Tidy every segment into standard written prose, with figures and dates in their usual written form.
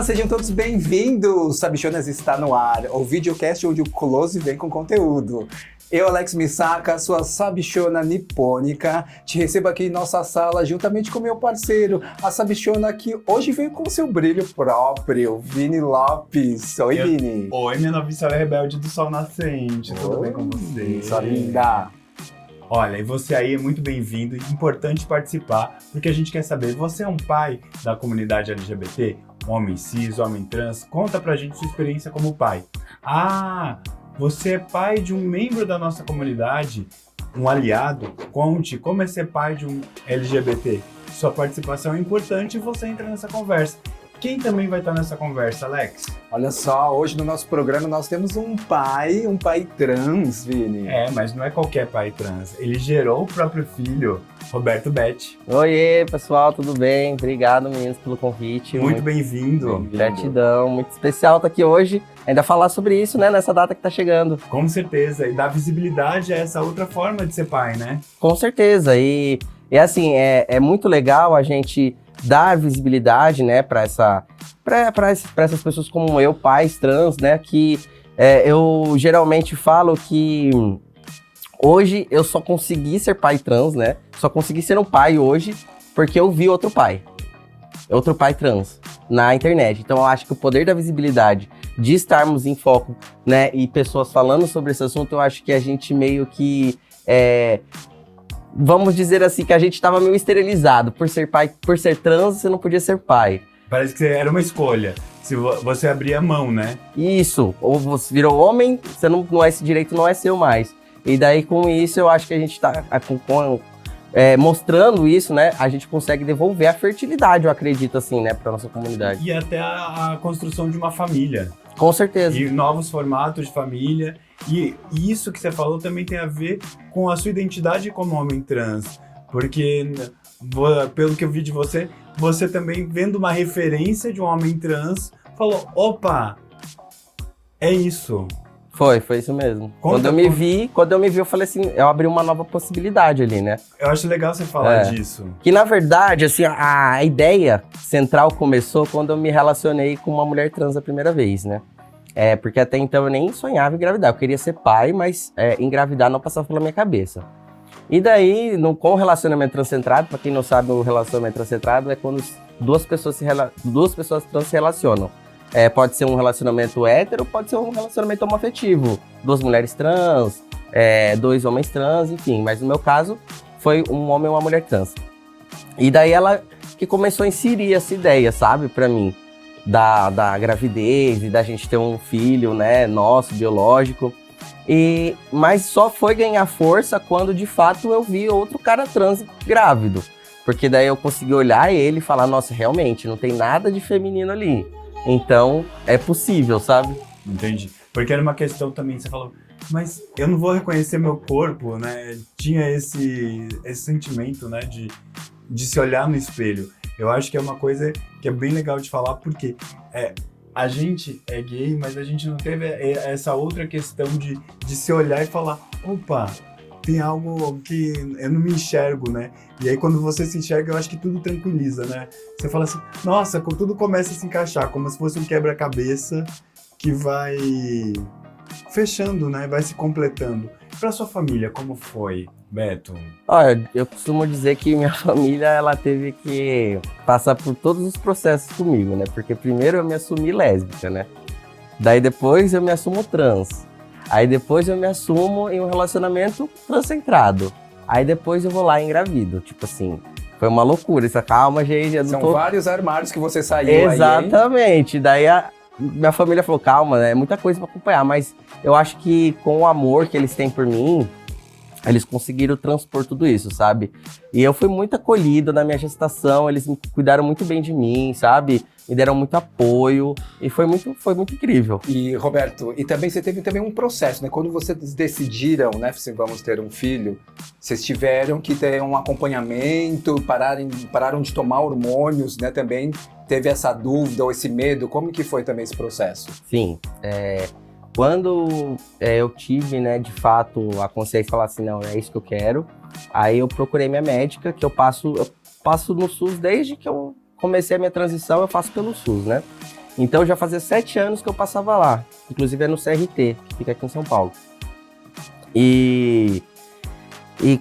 Olá, sejam todos bem-vindos! Sabichonas está no ar, o videocast onde o Close vem com conteúdo. Eu, Alex Misaka, sua sabichona nipônica, te recebo aqui em nossa sala juntamente com meu parceiro, a sabichona que hoje veio com seu brilho próprio, Vini Lopes. Oi, Vini. Oi, minha noviça rebelde do sol nascente, tudo bem com você? Sua linda. Olha, e você aí é muito bem-vindo, importante participar, porque a gente quer saber, você é um pai da comunidade LGBT? Homem cis, homem trans? Conta pra gente sua experiência como pai. Ah, você é pai de um membro da nossa comunidade, um aliado? Conte como é ser pai de um LGBT. Sua participação é importante e você entra nessa conversa. Quem também vai estar nessa conversa, Alex? Olha só, hoje no nosso programa nós temos um pai trans, Vini. É, mas não é qualquer pai trans. Ele gerou o próprio filho, Roberto Betti. Oiê, pessoal, tudo bem? Obrigado, meninos, pelo convite. Muito bem-vindo. Gratidão, muito especial estar aqui hoje. Ainda falar sobre isso, né, nessa data que tá chegando. Com certeza, e dar visibilidade a essa outra forma de ser pai, né? Com certeza, e assim, é muito legal a gente dar visibilidade, né, para essas pessoas como eu, pais trans, né, que eu geralmente falo que hoje eu só consegui ser pai trans, né, só consegui ser um pai hoje porque eu vi outro pai trans na internet. Então eu acho que o poder da visibilidade, de estarmos em foco, né, e pessoas falando sobre esse assunto, eu acho que a gente meio que vamos dizer assim, que a gente estava meio esterilizado. Por ser pai, por ser trans, você não podia ser pai. Parece que era uma escolha. Se você abrir a mão, né? Isso. Ou você virou homem, você não esse direito não é seu mais. E daí, com isso, eu acho que a gente está mostrando isso, né? A gente consegue devolver a fertilidade, eu acredito, assim, né? Para nossa comunidade. E até a construção de uma família. Com certeza. E novos formatos de família. E isso que você falou também tem a ver com a sua identidade como homem trans. Porque, pelo que eu vi de você, você também, vendo uma referência de um homem trans, falou, opa, é isso. Foi isso mesmo. Quando eu me vi, eu falei assim, eu abri uma nova possibilidade ali, né? Eu acho legal você falar disso. Que, na verdade, assim, a ideia central começou quando eu me relacionei com uma mulher trans a primeira vez, né? Porque até então eu nem sonhava em engravidar. Eu queria ser pai, mas engravidar não passava pela minha cabeça. E daí, com o relacionamento transcentrado, pra quem não sabe, o relacionamento transcentrado é quando duas pessoas trans se relacionam. Pode ser um relacionamento hétero, pode ser um relacionamento homoafetivo. Duas mulheres trans, dois homens trans, enfim. Mas no meu caso, foi um homem e uma mulher trans. E daí ela que começou a inserir essa ideia, sabe, pra mim. Da gravidez e da gente ter um filho, né, nosso, biológico. Mas só foi ganhar força quando, de fato, eu vi outro cara trans grávido. Porque daí eu consegui olhar ele e falar, nossa, realmente, não tem nada de feminino ali. Então, é possível, sabe? Entendi. Porque era uma questão também, você falou, mas eu não vou reconhecer meu corpo, né? Tinha esse sentimento, né, de se olhar no espelho. Eu acho que é uma coisa que é bem legal de falar, porque a gente é gay, mas a gente não teve essa outra questão de se olhar e falar, opa, tem algo que eu não me enxergo, né? E aí quando você se enxerga, eu acho que tudo tranquiliza, né? Você fala assim, nossa, tudo começa a se encaixar, como se fosse um quebra-cabeça que vai fechando, né? Vai se completando. Pra sua família, como foi, Beto? Olha, eu costumo dizer que minha família, ela teve que passar por todos os processos comigo, né? Porque primeiro eu me assumi lésbica, né? Daí depois eu me assumo trans. Aí depois eu me assumo em um relacionamento transcentrado. Aí depois eu vou lá e engravido. Tipo assim, foi uma loucura. Isso, calma, gente. São vários armários que você saiu. Exatamente. Aí, daí minha família falou, calma, né? É muita coisa pra acompanhar. Mas eu acho que com o amor que eles têm por mim, eles conseguiram transpor tudo isso, sabe? E eu fui muito acolhido na minha gestação, eles cuidaram muito bem de mim, sabe? Me deram muito apoio e foi muito incrível. E, Roberto, e também você teve também um processo, né? Quando vocês decidiram, né, se vamos ter um filho, vocês tiveram que ter um acompanhamento, pararam de tomar hormônios, né? Também teve essa dúvida ou esse medo. Como que foi também esse processo? Sim, quando eu tive, né, de fato, a consciência de falar assim, não, é isso que eu quero, aí eu procurei minha médica, que eu passo no SUS desde que eu comecei a minha transição, eu faço pelo SUS, né? Então já fazia 7 anos que eu passava lá. Inclusive é no CRT, que fica aqui em São Paulo. E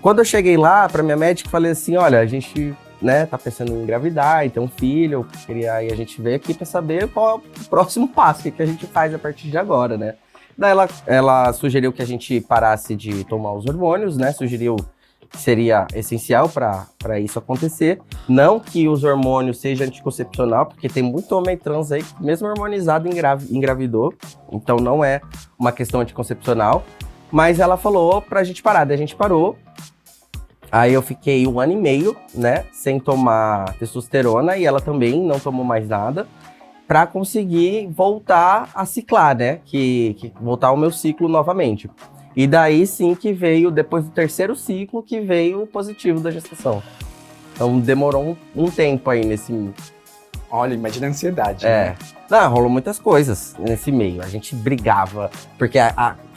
quando eu cheguei lá, pra minha médica, eu falei assim, olha, a gente, né, tá pensando em engravidar e ter um filho, e a gente veio aqui pra saber qual é o próximo passo, o que a gente faz a partir de agora, né? Daí ela sugeriu que a gente parasse de tomar os hormônios, né? Sugeriu que seria essencial para isso acontecer. Não que os hormônios sejam anticoncepcional, porque tem muito homem trans aí que mesmo hormonizado engravidou. Então não é uma questão anticoncepcional. Mas ela falou pra gente parar, daí a gente parou. Aí eu fiquei 1 ano e meio, né, sem tomar testosterona, e ela também não tomou mais nada, pra conseguir voltar a ciclar, né, que voltar ao meu ciclo novamente. E daí sim que veio, depois do 3º ciclo, que veio o positivo da gestação. Então demorou um tempo aí nesse... Olha, imagina a ansiedade. É. Né? Não, rolou muitas coisas nesse meio. A gente brigava, porque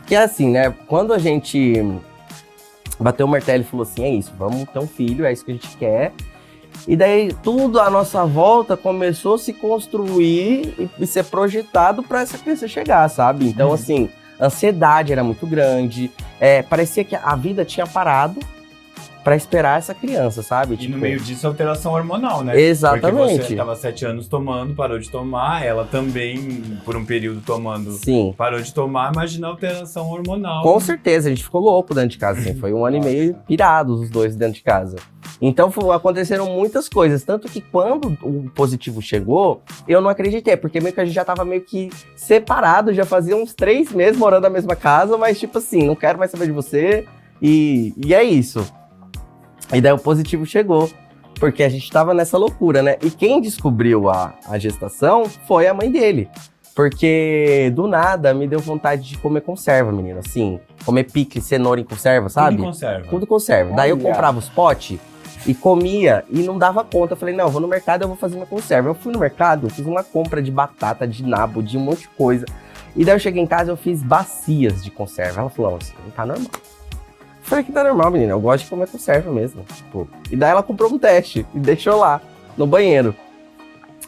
porque é assim, né? Quando a gente bateu o martelo e falou assim, é isso, vamos ter um filho, é isso que a gente quer. E daí tudo à nossa volta começou a se construir e ser projetado para essa criança chegar, sabe? Então, assim, a ansiedade era muito grande, parecia que a vida tinha parado pra esperar essa criança, sabe? E no meio disso, alteração hormonal, né? Exatamente. Porque você tava 7 anos tomando, parou de tomar, ela também, por um período tomando, Sim. parou de tomar, imagina a alteração hormonal. Com certeza, a gente ficou louco dentro de casa, assim. Foi 1 ano e meio pirados os dois dentro de casa. Então aconteceram muitas coisas, tanto que quando o positivo chegou, eu não acreditei, porque meio que a gente já tava meio que separado, já fazia uns 3 meses morando na mesma casa, mas tipo assim, não quero mais saber de você, e é isso. E daí o positivo chegou, porque a gente tava nessa loucura, né? E quem descobriu a gestação foi a mãe dele. Porque do nada me deu vontade de comer conserva, menino. Assim, comer picles, cenoura em conserva, sabe? Tudo conserva. Tudo conserva. Daí eu comprava os potes e comia e não dava conta. Eu falei, não, eu vou no mercado, eu vou fazer minha conserva. Eu fui no mercado, fiz uma compra de batata, de nabo, de um monte de coisa. E daí eu cheguei em casa, eu fiz bacias de conserva. Ela falou, assim, não tá normal. Eu falei que tá normal, menina, eu gosto de comer conserva mesmo. Tipo. E daí ela comprou um teste e deixou lá, no banheiro.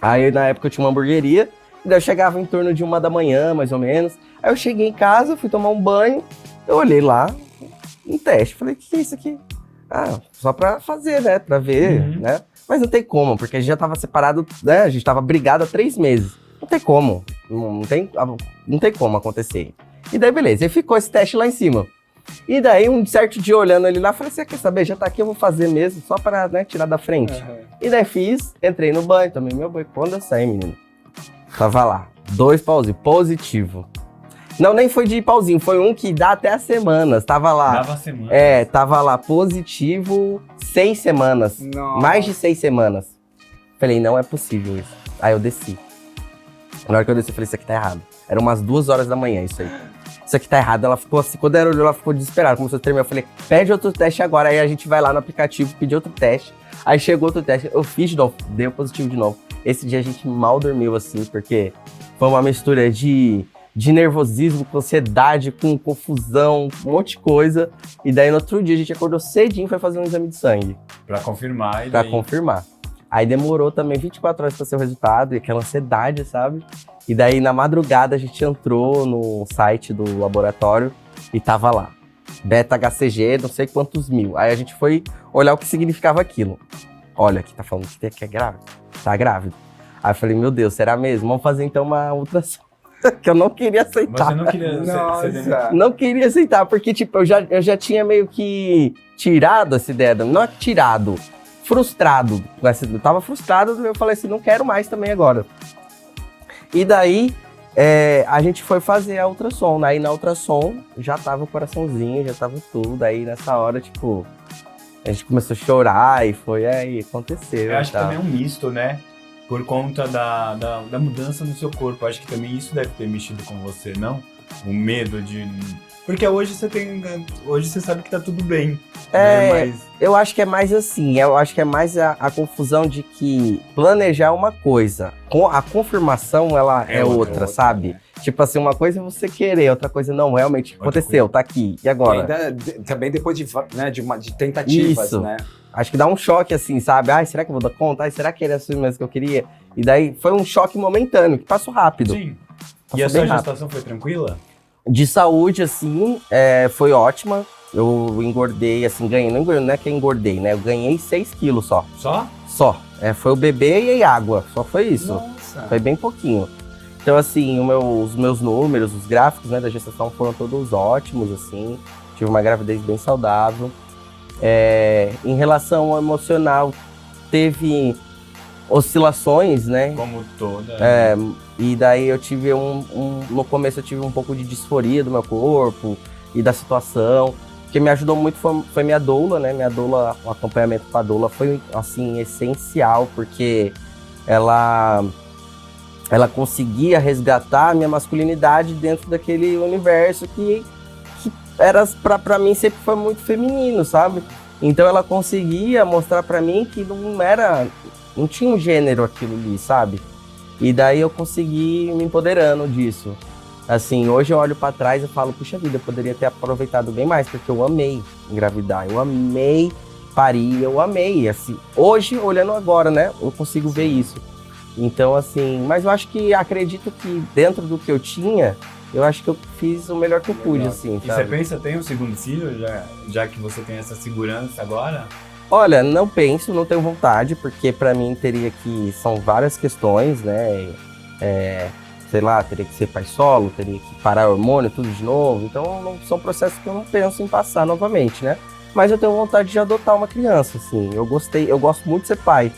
Aí na época eu tinha uma hamburgueria, e daí eu chegava em torno de 1 da manhã, mais ou menos. Aí eu cheguei em casa, fui tomar um banho, eu olhei lá, um teste. Falei, o que é isso aqui? Ah, só pra fazer, né, pra ver, né? Mas não tem como, porque a gente já tava separado, né, a gente tava brigado há 3 meses. Não tem como, não tem como acontecer. E daí beleza, e ficou esse teste lá em cima. E daí, um certo dia, olhando ele lá, falei, você quer saber? Já tá aqui, eu vou fazer mesmo, só pra, né, tirar da frente. Uhum. E daí fiz, entrei no banho, tomei meu banho. Quando eu saí, menino, tava lá, 2 pauzinhos, positivo. Não, nem foi de pauzinho, foi um que dá até as semanas, tava lá. Dava semanas? Tava lá, positivo, 6 semanas. Nossa. Mais de 6 semanas. Falei, não é possível isso. Aí eu desci. Na hora que eu desci, eu falei, isso aqui tá errado. Era umas 2 horas da manhã, isso aí. Isso aqui tá errado. Ela ficou assim, quando ela olhou, ela ficou desesperada, começou a tremer. Eu falei, pede outro teste agora. Aí a gente vai lá no aplicativo, pedir outro teste. Aí chegou outro teste, eu fiz de novo, deu positivo de novo. Esse dia a gente mal dormiu, assim, porque foi uma mistura de nervosismo, com ansiedade, com confusão, um monte de coisa. E daí no outro dia a gente acordou cedinho e foi fazer um exame de sangue. Pra confirmar. Pra confirmar. Aí demorou também 24 horas pra ser o resultado, e aquela ansiedade, sabe? E daí, na madrugada, a gente entrou no site do laboratório e tava lá. Beta-HCG, não sei quantos mil. Aí a gente foi olhar o que significava aquilo. Olha, aqui tá falando que é grávido. Tá grávido. Aí eu falei, meu Deus, será mesmo? Vamos fazer então uma ultrassom. Que eu não queria aceitar. Você não queria aceitar? Não queria aceitar, porque tipo, eu já tinha meio que tirado essa ideia. Não é tirado, frustrado. Eu tava frustrado, eu falei assim, não quero mais também agora. E daí, a gente foi fazer a ultrassom. Aí na ultrassom, já tava o coraçãozinho, já tava tudo. Aí nessa hora, tipo, a gente começou a chorar e foi aí, aconteceu. Eu acho que também é um misto, né? Por conta da mudança no seu corpo. Eu acho que também isso deve ter mexido com você, não? O medo de... Porque hoje você sabe que tá tudo bem. Né? Mas... Eu acho que é mais assim, eu acho que é mais a confusão de que planejar uma coisa, a confirmação ela é outra, sabe? Tipo assim, uma coisa é você querer, outra coisa não, realmente aconteceu, tá aqui, e agora? E ainda, também depois de tentativas, Isso. né? Acho que dá um choque assim, sabe? Ai, será que eu vou dar conta? Ai, será que era isso mesmo que eu queria? E daí foi um choque momentâneo, que passou rápido. Sim. Passou E a bem sua rápido. gestação foi tranquila? De saúde, assim, foi ótima. Eu engordei, assim, ganhei, não é que eu engordei, né? Eu ganhei 6 quilos só. Só? Só. Foi o bebê e a água, só foi isso. Nossa. Foi bem pouquinho. Então, assim, os meus números, os gráficos, né, da gestação foram todos ótimos, assim. Tive uma gravidez bem saudável. Em relação ao emocional, teve oscilações, né? Como toda. E daí eu tive no começo eu tive um pouco de disforia do meu corpo e da situação. O que me ajudou muito foi minha doula, né? Minha doula, o acompanhamento com a doula foi, assim, essencial, porque ela conseguia resgatar a minha masculinidade dentro daquele universo que era, pra mim, sempre foi muito feminino, sabe? Então ela conseguia mostrar pra mim que não tinha um gênero aquilo ali, sabe? E daí eu consegui me empoderando disso. Assim, hoje eu olho pra trás e falo, puxa vida, eu poderia ter aproveitado bem mais, porque eu amei engravidar, eu amei parir, eu amei, assim. Hoje, olhando agora, né, eu consigo ver isso. Então, assim, mas eu acredito que dentro do que eu tinha, eu acho que eu fiz o melhor que eu pude, assim, E sabe? você pensa, tem um segundo filho, já que você tem essa segurança agora? Olha, não penso, não tenho vontade, porque pra mim são várias questões, né? Sei lá, teria que ser pai solo, teria que parar o hormônio, tudo de novo. Então, são processos que eu não penso em passar novamente, né? Mas eu tenho vontade de adotar uma criança, assim. Eu gosto muito de ser pai.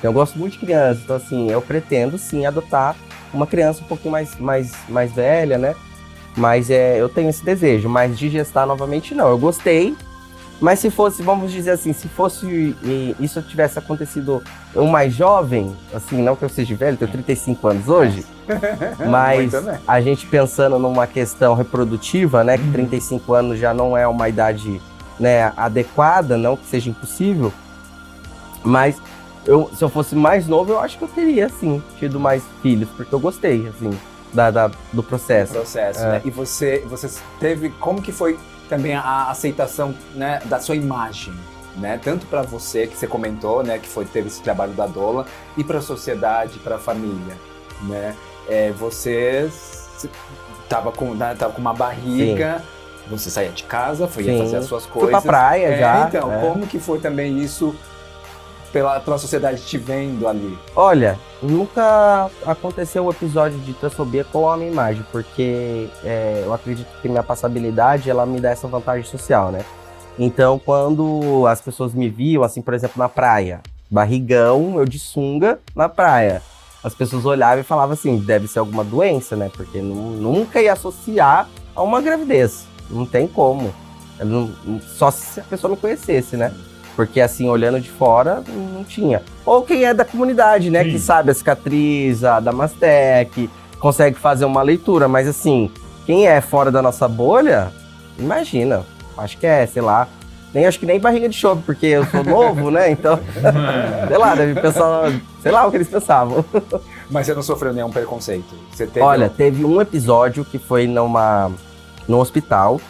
Eu gosto muito de criança, então, assim, eu pretendo, sim, adotar uma criança um pouquinho mais velha, né? Mas eu tenho esse desejo, mas de gestar novamente, não. Eu gostei. Mas se fosse, vamos dizer assim, se fosse isso tivesse acontecido eu mais jovem, assim, não que eu seja velho, tenho 35 anos hoje, mas a gente pensando numa questão reprodutiva, né, que 35 anos já não é uma idade, né, adequada, não que seja impossível, mas se eu fosse mais novo, eu acho que eu teria, assim, tido mais filhos, porque eu gostei, assim, do processo. Né? E você teve, como que foi também a aceitação, né, da sua imagem, né? Tanto para você, que você comentou, né, que teve esse trabalho da doula, e para a sociedade, para a família, né? Você tava com uma barriga, sim. Você saía de casa, ia fazer as suas coisas. Fui pra praia já. Então, como que foi também isso pela sociedade te vendo ali? Olha, nunca aconteceu um episódio de transfobia com a minha imagem, porque eu acredito que minha passabilidade, ela me dá essa vantagem social, né? Então, quando as pessoas me viam, assim, por exemplo, na praia, barrigão, eu de sunga na praia, as pessoas olhavam e falavam assim, deve ser alguma doença, né? Porque nunca ia associar a uma gravidez, não tem como. Só se a pessoa me conhecesse, né? Porque, assim, olhando de fora, não tinha. Ou quem é da comunidade, né? Sim. Que sabe a cicatriz, da Mastec, consegue fazer uma leitura. Mas, assim, quem é fora da nossa bolha, imagina. Acho que sei lá, acho que nem barriga de chope, porque eu sou novo, né? Então, sei lá, deve pensar, sei lá o que eles pensavam. Mas você não sofreu nenhum preconceito? Olha, teve um episódio que foi num hospital,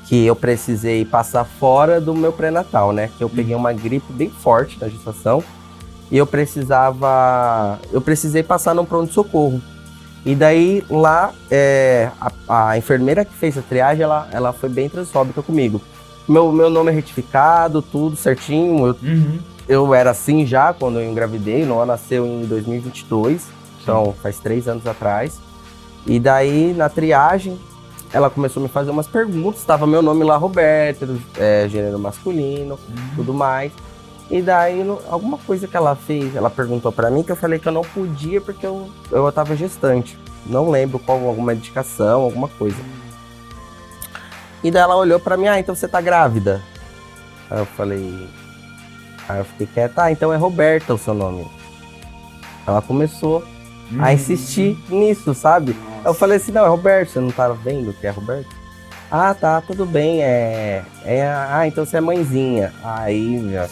que eu precisei passar fora do meu pré-natal, né? Que eu peguei uma gripe bem forte na gestação e eu precisei passar num pronto-socorro. E daí lá, a enfermeira que fez a triagem, ela foi bem transfóbica comigo. Meu nome é retificado, tudo certinho. Eu era assim já quando eu engravidei, Noah nasceu em 2022, então faz 3 anos atrás. E daí na triagem, ela começou a me fazer umas perguntas, estava meu nome lá, Roberto, gênero masculino, tudo mais. E daí, alguma coisa que ela fez, ela perguntou pra mim que eu falei que eu não podia porque eu tava gestante. Não lembro alguma medicação, alguma coisa. E daí ela olhou pra mim, então você tá grávida? Aí eu fiquei quieta, então é Roberta o seu nome. Ela começou a insistir nisso, sabe? Nossa. Eu falei assim, não, é Roberto, você não tá vendo que é Roberto? Ah, tá, tudo bem, então você é mãezinha. Aí, meu...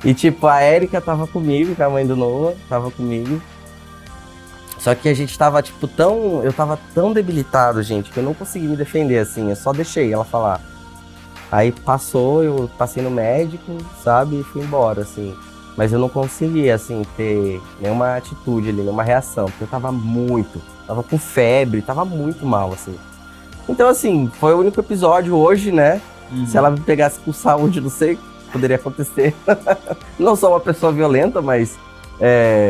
E tipo, a Érica tava comigo, que é a mãe do Noah, tava comigo. Só que a gente tava, tipo, eu tava tão debilitado, gente, que eu não consegui me defender, assim. Eu só deixei ela falar. Aí passou, eu passei no médico, sabe, e fui embora, assim. Mas eu não consegui, assim, ter nenhuma atitude ali, nenhuma reação. Porque eu tava com febre, tava muito mal, assim. Então, assim, foi o único episódio hoje, né? Se ela me pegasse com saúde, não sei o que poderia acontecer. Não sou uma pessoa violenta, mas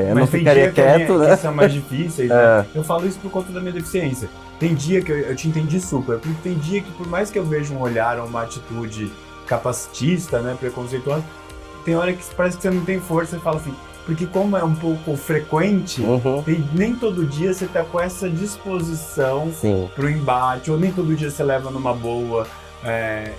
eu não ficaria quieto, né? Que são mais difíceis, né? Eu falo isso por conta da minha deficiência. Tem dia que eu te entendi super, porque tem dia que por mais que eu veja um olhar ou uma atitude capacitista, né, preconceituosa, tem hora que parece que você não tem força e fala assim, porque como é um pouco frequente, nem todo dia você tá com essa disposição pro embate, ou nem todo dia você leva numa boa,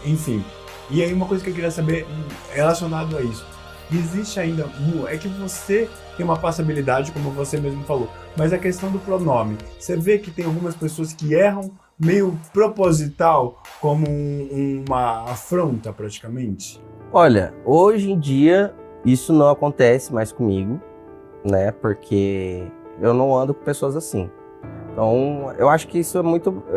enfim. E aí uma coisa que eu queria saber relacionado a isso, existe ainda, é que você tem uma passabilidade, como você mesmo falou, mas a questão do pronome, você vê que tem algumas pessoas que erram meio proposital, como uma afronta praticamente? Olha, hoje em dia isso não acontece mais comigo, né? Porque eu não ando com pessoas assim. Então, eu acho que isso é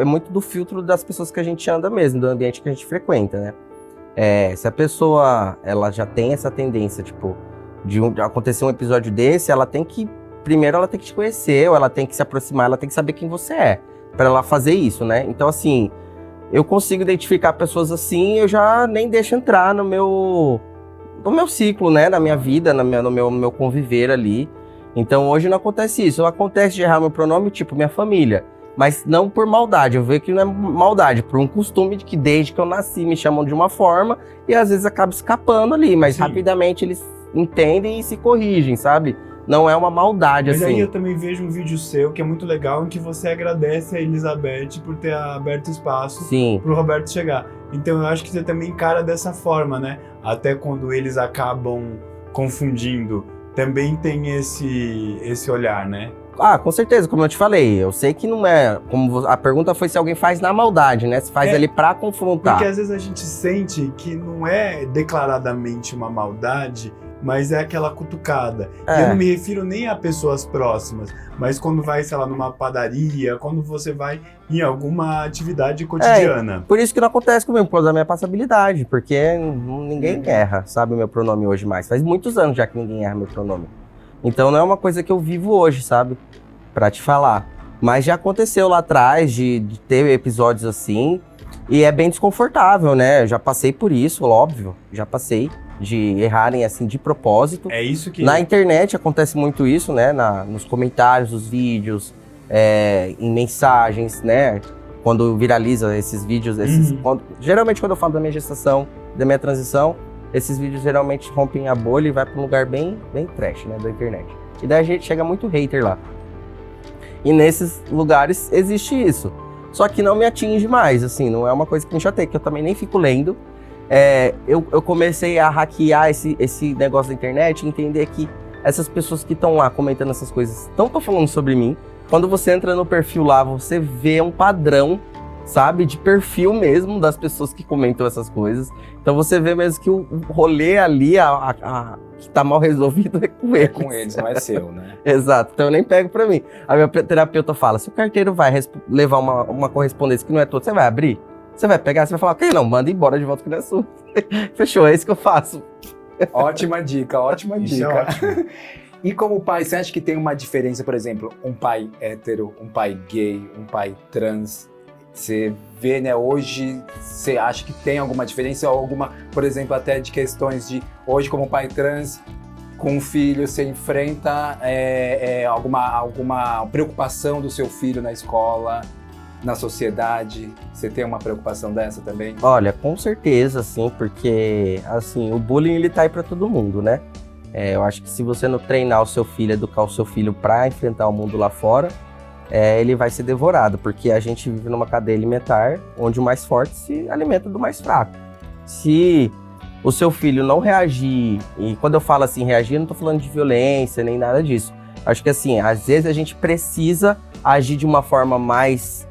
muito do filtro das pessoas que a gente anda mesmo, do ambiente que a gente frequenta, né? Se a pessoa ela já tem essa tendência, tipo, de acontecer um episódio desse, primeiro ela tem que te conhecer, ou ela tem que se aproximar, ela tem que saber quem você é, para ela fazer isso, né? Então, assim, eu consigo identificar pessoas assim, eu já nem deixo entrar no meu ciclo, né? Na minha vida, no meu conviver ali. Então, hoje não acontece isso. Acontece de errar meu pronome, tipo, minha família. Mas não por maldade, eu vejo que não é maldade, por um costume de que desde que eu nasci me chamam de uma forma e às vezes acaba escapando ali, mas rapidamente eles entendem e se corrigem, sabe? Não é uma maldade, mas assim. Mas aí eu também vejo um vídeo seu que é muito legal, em que você agradece a Elizabeth por ter aberto espaço pro Roberto chegar. Então eu acho que você também encara dessa forma, né? Até quando eles acabam confundindo, também tem esse olhar, né? Ah, com certeza, como eu te falei, eu sei que não é, a pergunta foi se alguém faz na maldade, né? Se faz ali pra confrontar. Porque às vezes a gente sente que não é declaradamente uma maldade, mas é aquela cutucada. E eu não me refiro nem a pessoas próximas, mas quando vai, sei lá, numa padaria, quando você vai em alguma atividade cotidiana. Por isso que não acontece comigo, por causa da minha passabilidade, porque ninguém erra, sabe, o meu pronome hoje mais. Faz muitos anos já que ninguém erra meu pronome. Então não é uma coisa que eu vivo hoje, sabe, pra te falar. Mas já aconteceu lá atrás de ter episódios assim, e é bem desconfortável, né? Eu já passei por isso, óbvio, já passei. De errarem assim de propósito. É isso que... Na internet acontece muito isso, né? Nos comentários dos vídeos, em mensagens, né? Quando viraliza esses vídeos, geralmente quando eu falo da minha gestação, da minha transição, esses vídeos geralmente rompem a bolha e vai para um lugar bem trash, né? Da internet. E daí a gente chega muito hater lá. E nesses lugares existe isso. Só que não me atinge mais, assim, não é uma coisa que me chateia, que eu também nem fico lendo. Eu comecei a hackear esse negócio da internet e entender que essas pessoas que estão lá comentando essas coisas estão falando sobre mim. Quando você entra no perfil lá, você vê um padrão, sabe, de perfil mesmo das pessoas que comentam essas coisas. Então você vê mesmo que o rolê ali, que tá mal resolvido é com eles. É com eles, não é seu, né? Exato, então eu nem pego pra mim. A minha terapeuta fala, se o carteiro vai levar uma correspondência que não é toda, você vai abrir? Você vai pegar, você vai falar, ok, não, manda embora de volta que não é sua. Fechou, é isso que eu faço. Ótima dica, ótima Isso dica. É ótimo. E como pai, você acha que tem uma diferença, por exemplo, um pai hétero, um pai gay, um pai trans? Você vê, né, hoje, você acha que tem alguma diferença ou alguma, por exemplo, até de questões de, hoje como pai trans, com um filho, você enfrenta alguma preocupação do seu filho na escola? Na sociedade, você tem uma preocupação dessa também? Olha, com certeza, sim, porque, assim, o bullying, ele tá aí pra todo mundo, né? Eu acho que se você não treinar o seu filho, educar o seu filho pra enfrentar o mundo lá fora, ele vai ser devorado, porque a gente vive numa cadeia alimentar onde o mais forte se alimenta do mais fraco. Se o seu filho não reagir, e quando eu falo assim, reagir, eu não tô falando de violência, nem nada disso. Acho que, assim, às vezes a gente precisa agir de uma forma mais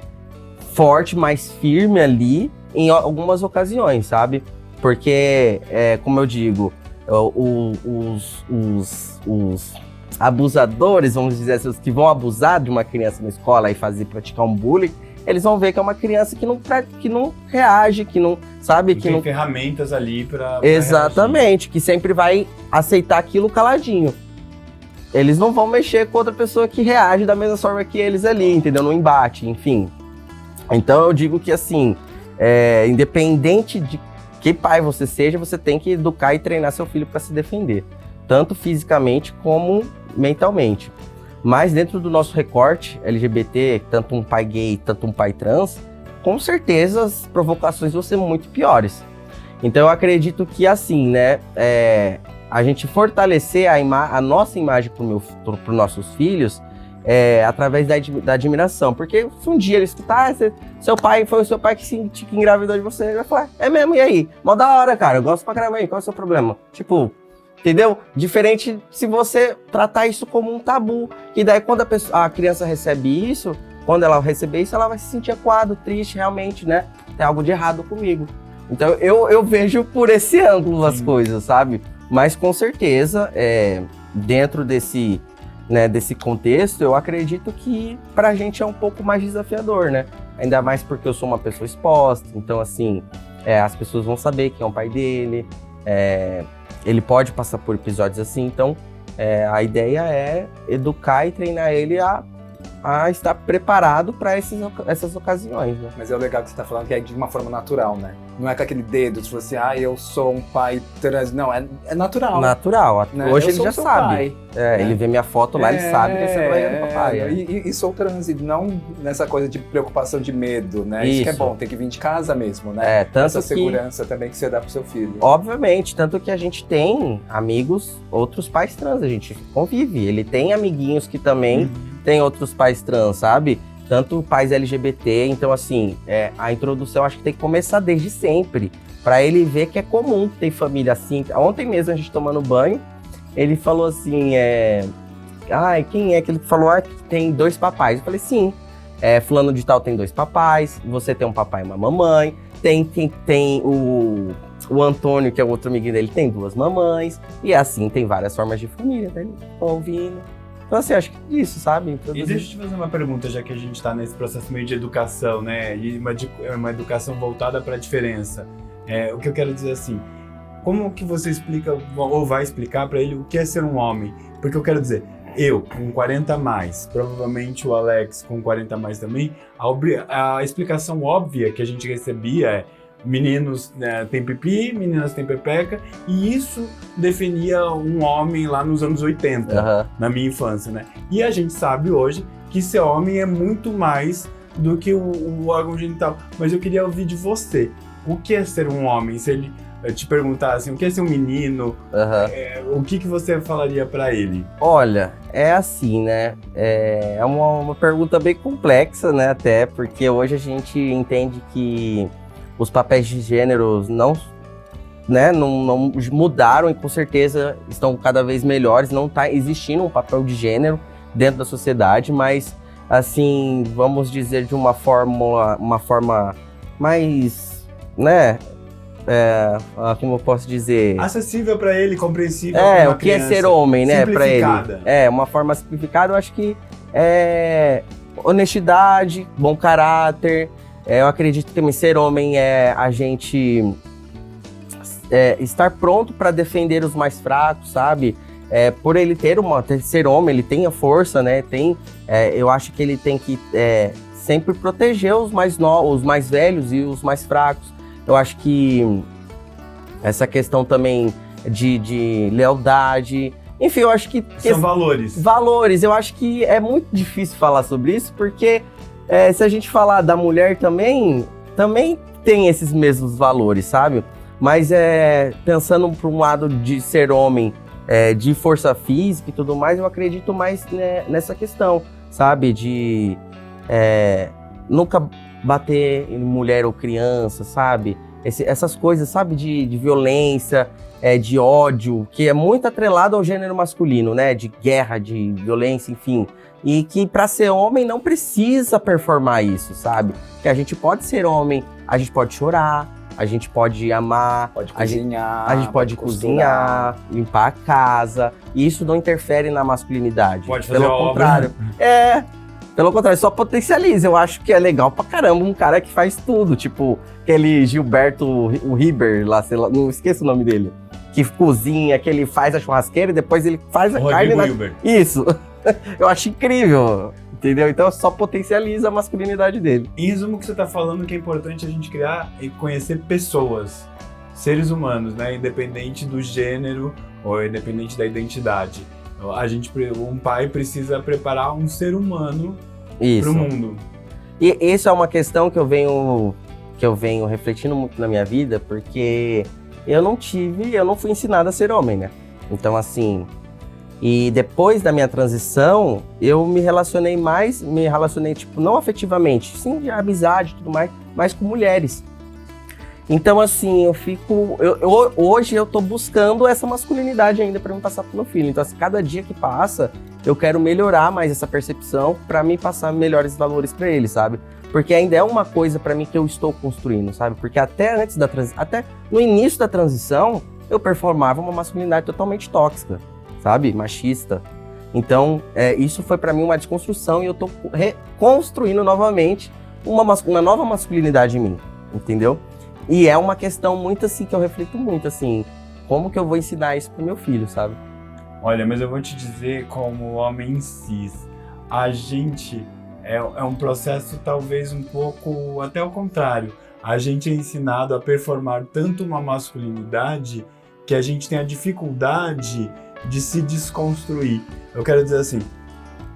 forte, mais firme ali em algumas ocasiões, sabe? Porque, como eu digo, abusadores, vamos dizer assim, os que vão abusar de uma criança na escola e praticar um bullying, eles vão ver que é uma criança que não reage, que não, sabe? E Que tem não... ferramentas ali pra Exatamente, que sempre vai aceitar aquilo caladinho. Eles não vão mexer com outra pessoa que reage da mesma forma que eles ali, entendeu? No embate, enfim. Então eu digo que assim, independente de que pai você seja, você tem que educar e treinar seu filho para se defender. Tanto fisicamente como mentalmente. Mas dentro do nosso recorte LGBT, tanto um pai gay, tanto um pai trans, com certeza as provocações vão ser muito piores. Então eu acredito que assim, né, a gente fortalecer a nossa imagem para os nossos filhos através da admiração. Porque se um dia ele escutar, foi o seu pai que engravidou de você, ele vai falar, é mesmo, e aí? Mó da hora, cara, eu gosto pra caramba aí, qual é o seu problema? Tipo, entendeu? Diferente se você tratar isso como um tabu. E daí quando a criança recebe isso, quando ela receber isso, ela vai se sentir acuado, triste, realmente, né? Tem algo de errado comigo. Então eu vejo por esse ângulo as coisas, sabe? Mas com certeza, dentro desse contexto, eu acredito que pra gente é um pouco mais desafiador, né? Ainda mais porque eu sou uma pessoa exposta, então assim, as pessoas vão saber quem é o pai dele, ele pode passar por episódios assim, então a ideia é educar e treinar ele a estar preparado para essas ocasiões, né? Mas é o legal que você tá falando que é de uma forma natural, né? Não é com aquele dedo, tipo assim, eu sou um pai trans. Não, é natural. Natural. Né? Hoje eu ele sou já seu sabe. pai. Ele vê minha foto lá, ele sabe que você vai no papai. E sou trans, e não nessa coisa de preocupação de medo, né? Isso que é bom, tem que vir de casa mesmo, né? Tanto essa segurança também que você dá pro seu filho. Obviamente, tanto que a gente tem amigos, outros pais trans, a gente convive. Ele tem amiguinhos que também tem outros pais trans, sabe? Tanto pais LGBT, então assim, a introdução acho que tem que começar desde sempre, pra ele ver que é comum ter família assim. Ontem mesmo a gente tomando banho, ele falou assim, quem é que ele falou? Que tem 2 papais. Eu falei, sim, fulano de tal tem 2 papais, você tem um papai e uma mamãe, tem o Antônio, que é o outro amiguinho dele, tem 2 mamães, e assim tem várias formas de família, né? Ouvindo. Então assim, acho que isso, sabe? E deixa eu te fazer uma pergunta, já que a gente está nesse processo meio de educação, né? E uma educação voltada para a diferença. O que eu quero dizer assim, como que você explica, ou vai explicar para ele o que é ser um homem? Porque eu quero dizer, eu com 40 a mais, provavelmente o Alex com 40 a mais também, a explicação óbvia que a gente recebia é meninos têm pipi, meninas têm pepeca, e isso definia um homem lá nos anos 80, na minha infância, né? E a gente sabe hoje que ser homem é muito mais do que o órgão genital. Mas eu queria ouvir de você, o que é ser um homem? Se ele te perguntar assim, o que é ser um menino, o que você falaria pra ele? Olha, é assim, né? É uma pergunta bem complexa, né? Até porque hoje a gente entende que os papéis de gênero não mudaram e com certeza estão cada vez melhores. Não está existindo um papel de gênero dentro da sociedade, mas assim, vamos dizer de uma forma mais, né? Como eu posso dizer? Acessível para ele, compreensível. O que é ser homem, né? Para ele. Uma forma simplificada, eu acho que honestidade, bom caráter. Eu acredito que também ser homem é a gente estar pronto para defender os mais fracos, sabe? Por ele ser homem, ele tem a força, né? Eu acho que ele tem que sempre proteger os mais novos, os mais velhos e os mais fracos. Eu acho que essa questão também de lealdade, enfim, eu acho que... São valores. Valores, eu acho que é muito difícil falar sobre isso, porque se a gente falar da mulher também tem esses mesmos valores, sabe? Mas pensando por um lado de ser homem, de força física e tudo mais, eu acredito mais nessa questão, sabe? De nunca bater em mulher ou criança, sabe? Essas coisas, sabe? De violência, de ódio, que é muito atrelado ao gênero masculino, né? De guerra, de violência, enfim. E que para ser homem não precisa performar isso, sabe? Que a gente pode ser homem, a gente pode chorar, a gente pode amar, Pode a gente, cozinhar. a gente pode cozinhar, limpar a casa, e isso não interfere na masculinidade. Pode fazer Pelo obra. contrário. Pelo contrário, só potencializa. Eu acho que é legal pra caramba um cara que faz tudo, tipo aquele Gilberto, o Riber lá, sei lá, não esqueço o nome dele, que cozinha, que ele faz a churrasqueira e depois ele faz a carne Rodrigo Hilbert. Isso. Eu acho incrível, entendeu? Então só potencializa a masculinidade dele. Em resumo, o que você está falando que é importante a gente criar e conhecer pessoas, seres humanos, né? Independente do gênero ou independente da identidade. Um pai precisa preparar um ser humano para Isso. o mundo. E isso é uma questão que eu venho refletindo muito na minha vida, porque eu não fui ensinado a ser homem, né? Então, assim, e depois da minha transição, eu me relacionei, tipo, não afetivamente, sim, de amizade e tudo mais, mas com mulheres. Então, assim, hoje eu tô buscando essa masculinidade ainda para me passar pro meu filho. Então, assim, cada dia que passa, eu quero melhorar mais essa percepção para me passar melhores valores para ele, sabe? Porque ainda é uma coisa para mim que eu estou construindo, sabe? Porque até no início da transição, eu performava uma masculinidade totalmente tóxica, sabe? Machista. Então, isso foi para mim uma desconstrução e eu tô reconstruindo novamente uma nova masculinidade em mim, entendeu? E é uma questão muito assim, que eu reflito muito, assim, como que eu vou ensinar isso pro meu filho, sabe? Olha, mas eu vou te dizer, como homem cis, a gente é um processo talvez um pouco até o contrário. A gente é ensinado a performar tanto uma masculinidade que a gente tem a dificuldade de se desconstruir. Eu quero dizer assim,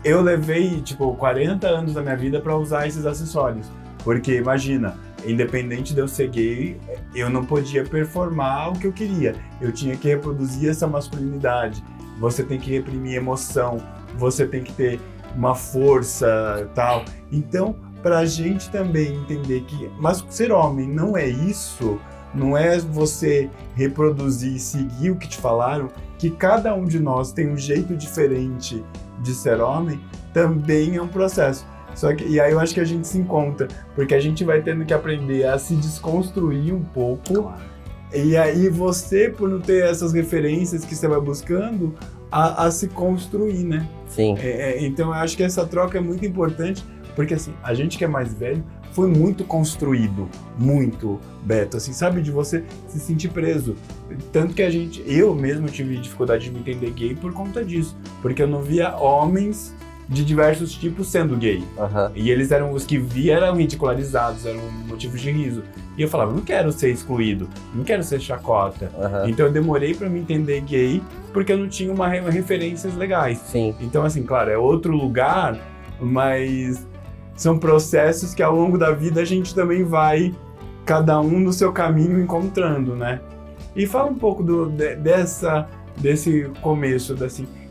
eu levei, 40 anos da minha vida para usar esses acessórios. Porque, imagina, independente de eu ser gay, eu não podia performar o que eu queria. Eu tinha que reproduzir essa masculinidade. Você tem que reprimir emoção, você tem que ter uma força, tal. Então, pra gente também entender que mas ser homem não é isso, não é você reproduzir e seguir o que te falaram, que cada um de nós tem um jeito diferente de ser homem, também é um processo. E aí eu acho que a gente se encontra, porque a gente vai tendo que aprender a se desconstruir um pouco. Claro. E aí você, por não ter essas referências que você vai buscando, a se construir, né? Sim. Então eu acho que essa troca é muito importante, porque assim, a gente que é mais velho foi muito construído, muito, Beto, assim, sabe, de você se sentir preso. Tanto que eu mesmo tive dificuldade de me entender gay por conta disso, porque eu não via homens de diversos tipos sendo gay. Uhum. E eles eram os que eram ridicularizados, eram motivos de riso. E eu falava, não quero ser excluído, não quero ser chacota. Uhum. Então eu demorei pra me entender gay, porque eu não tinha referências legais. Sim. Então, assim, claro, é outro lugar, mas são processos que ao longo da vida a gente também vai, cada um no seu caminho, encontrando, né? E fala um pouco desse começo,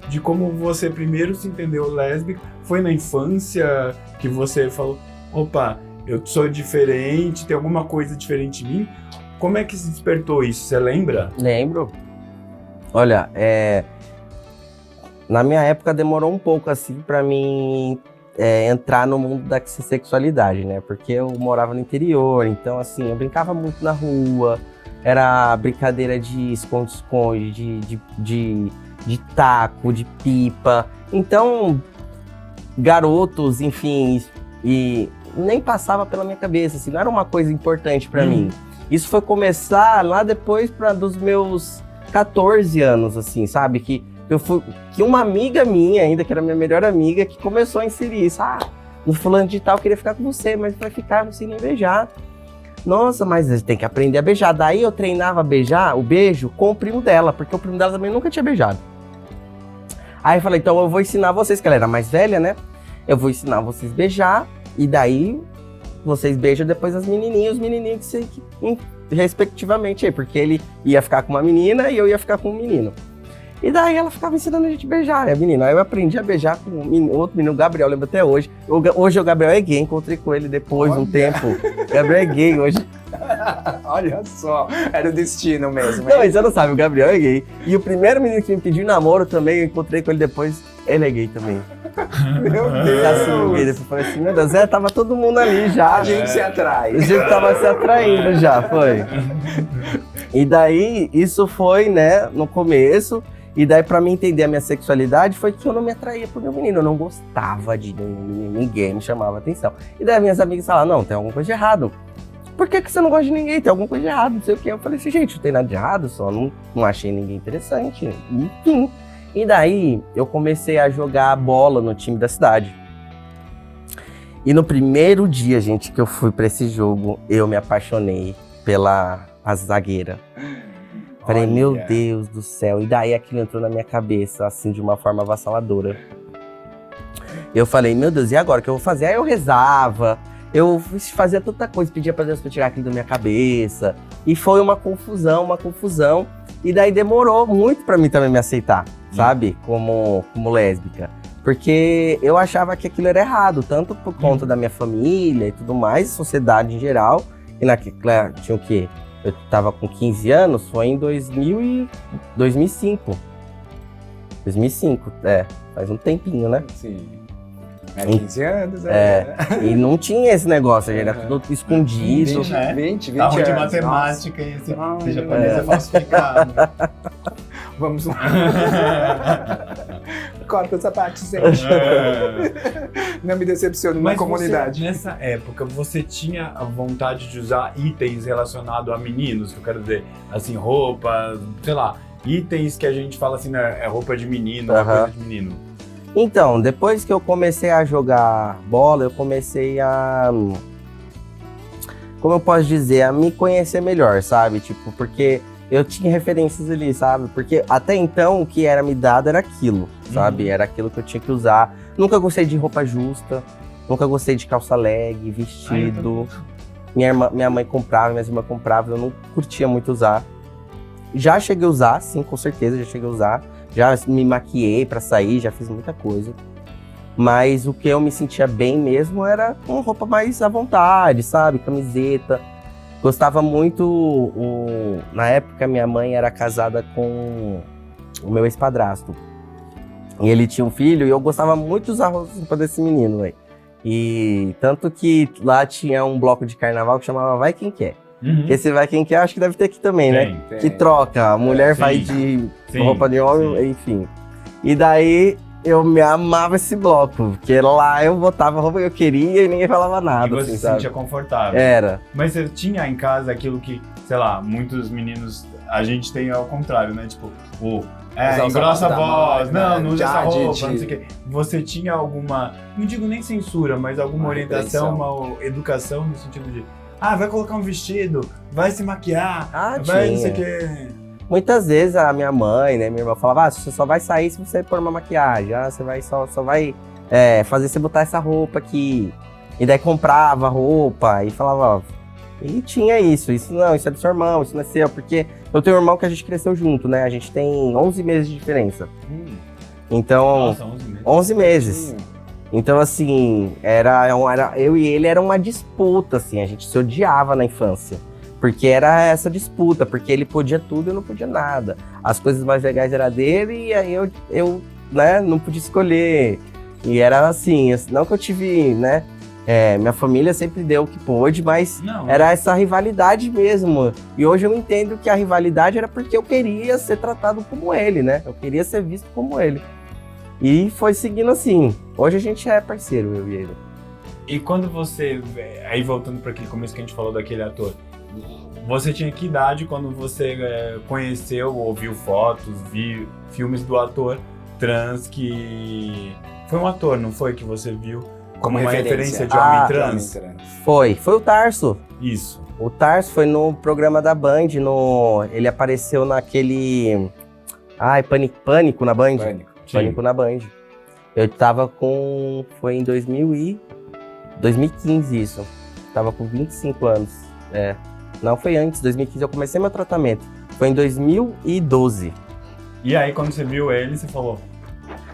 de como você primeiro se entendeu lésbica. Foi na infância que você falou, opa, eu sou diferente, tem alguma coisa diferente em mim? Como é que se despertou isso? Você lembra? Lembro. Olha, na minha época demorou um pouco assim pra mim entrar no mundo da sexualidade, né? Porque eu morava no interior, então assim, eu brincava muito na rua, era brincadeira de esconde-esconde, de taco, de pipa. Então, garotos, enfim, e nem passava pela minha cabeça, assim, não era uma coisa importante pra mim. Isso foi começar lá depois dos meus 14 anos, assim, sabe? Que uma amiga minha ainda, que era minha melhor amiga, que começou a inserir isso. No fulano de tal, eu queria ficar com você, mas vai ficar, não sei nem beijar. Nossa, mas você tem que aprender a beijar. Daí eu treinava o beijo com o primo dela, porque o primo dela também nunca tinha beijado. Aí eu falei, então eu vou ensinar vocês, que ela era mais velha, né? Eu vou ensinar vocês a beijar, e daí vocês beijam depois as menininhas, os menininhos respectivamente aí, porque ele ia ficar com uma menina e eu ia ficar com um menino. E daí ela ficava ensinando a gente a beijar, a menina. Aí eu aprendi a beijar com outro menino, o Gabriel, lembro até hoje. Hoje o Gabriel é gay, encontrei com ele depois de um tempo. O Gabriel é gay hoje. Olha só, era o destino mesmo. Não, mas você não sabe, o Gabriel é gay. E o primeiro menino que me pediu namoro também, eu encontrei com ele depois, ele é gay também. Meu Assim, Deus! eu falei assim, meu Deus, tava todo mundo ali já. A gente se atrai. A gente tava se atraindo já, foi. E daí, isso foi, né, no começo. E daí, pra mim entender a minha sexualidade, foi que eu não me atraía por nenhum menino. Eu não gostava de ninguém, me chamava atenção. E daí, minhas amigas falaram, não, tem alguma coisa de errado. Por que você não gosta de ninguém? Tem alguma coisa de errado, não sei o quê. Eu falei assim, gente, não tem nada de errado, só não achei ninguém interessante. Enfim. E daí, eu comecei a jogar bola no time da cidade. E no primeiro dia, gente, que eu fui pra esse jogo, eu me apaixonei pela zagueira. Falei, Olha. meu Deus do céu. E daí aquilo entrou na minha cabeça, assim, de uma forma avassaladora. Eu falei, meu Deus, e agora o que eu vou fazer? Aí eu rezava, eu fazia tanta coisa, pedia pra Deus pra tirar aquilo da minha cabeça. E foi uma confusão. E daí demorou muito pra mim também me aceitar, sabe? Como lésbica. Porque eu achava que aquilo era errado, tanto por conta da minha família e tudo mais, sociedade em geral. E naquela, tinha o quê? Eu tava com 15 anos, foi em 2005. 2005, faz um tempinho, né? Sim. 15 anos, E não tinha esse negócio, era tudo escondido. 20 Tá ruim de anos. matemática e esse Ai, japonês é falsificado. Vamos lá. Corta o sapato, gente. Não me decepcione na comunidade. Nessa época, você tinha a vontade de usar itens relacionados a meninos, que eu quero dizer, assim, roupa, sei lá, itens que a gente fala assim, né, é roupa de menino, uma coisa de menino. Então, depois que eu comecei a jogar bola, eu comecei a, como eu posso dizer, a me conhecer melhor, sabe? Tipo, porque eu tinha referências ali, sabe? Porque até então o que era me dado era aquilo, sabe? Era aquilo que eu tinha que usar. Nunca gostei de roupa justa, nunca gostei de calça leg, vestido. Minha mãe comprava, minhas irmãs compravam, eu não curtia muito usar. Já cheguei a usar, sim, com certeza, já cheguei a usar. Já me maquiei pra sair, já fiz muita coisa. Mas o que eu me sentia bem mesmo era com roupa mais à vontade, sabe? Camiseta. Gostava muito, na época minha mãe era casada com o meu ex-padrasto. E ele tinha um filho e eu gostava muito de usar roupa desse menino, velho. E tanto que lá tinha um bloco de carnaval que chamava Vai Quem Quer. Esse Vai Quem Quer acho que deve ter aqui também, né? Tem. Que troca, a mulher vai de roupa de homem, enfim. E daí eu me amava esse bloco, porque lá eu botava a roupa que eu queria e ninguém falava nada. E você assim, se sabe? sentia confortável. Era. Mas você tinha em casa aquilo que, sei lá, muitos meninos, a gente tem ao contrário, né? Tipo, engrossa a voz, não usa essa roupa, não sei o quê. Você tinha alguma, não digo nem censura, mas alguma orientação, uma educação no sentido de, vai colocar um vestido, vai se maquiar, vai não sei o quê. Muitas vezes a minha mãe, né, minha irmã falava, você só vai sair se você pôr uma maquiagem, você vai só vai fazer você botar essa roupa aqui. E daí comprava roupa e falava, e tinha isso não, isso é do seu irmão, isso não é seu, porque eu tenho um irmão que a gente cresceu junto, né, a gente tem 11 meses de diferença. Então, Nossa, 11 meses. 11 meses. Então, assim, eu e ele era uma disputa, assim, a gente se odiava na infância. Porque era essa disputa, porque ele podia tudo e eu não podia nada. As coisas mais legais eram dele e aí eu né, não podia escolher. E era assim, não que eu tive, né, minha família sempre deu o que pôde, mas era essa rivalidade mesmo. E hoje eu entendo que a rivalidade era porque eu queria ser tratado como ele, né? Eu queria ser visto como ele. E foi seguindo assim. Hoje a gente é parceiro, eu e ele. E quando você, aí voltando para aquele começo que a gente falou daquele ator, você tinha que idade quando você conheceu, ouviu fotos, viu filmes do ator trans que... Foi um ator, não foi, que você viu como uma referência de homem trans? Foi o Tarso. Isso. O Tarso foi no programa da Band, ele apareceu naquele... Pânico na Band. Pânico na Band. Eu tava com... Foi em 2015 isso. Tava com 25 anos. Não, foi antes, 2015 eu comecei meu tratamento. Foi em 2012. E aí quando você viu ele, você falou...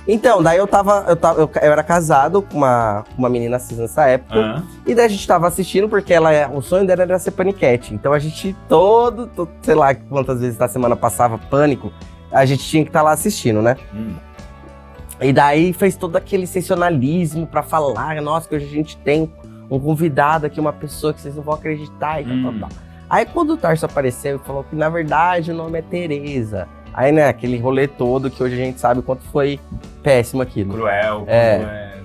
Então, daí eu era casado com uma menina cis nessa época. E daí a gente tava assistindo, porque o sonho dela era ser paniquete. Então a gente sei lá quantas vezes na semana passava Pânico, a gente tinha que estar lá assistindo, né? E daí fez todo aquele sensacionalismo pra falar, nossa, que hoje a gente tem um convidado aqui, uma pessoa que vocês não vão acreditar e tal. Aí quando o Tarso apareceu e falou que na verdade o nome é Tereza. Aí, né, aquele rolê todo que hoje a gente sabe o quanto foi péssimo aquilo. Cruel,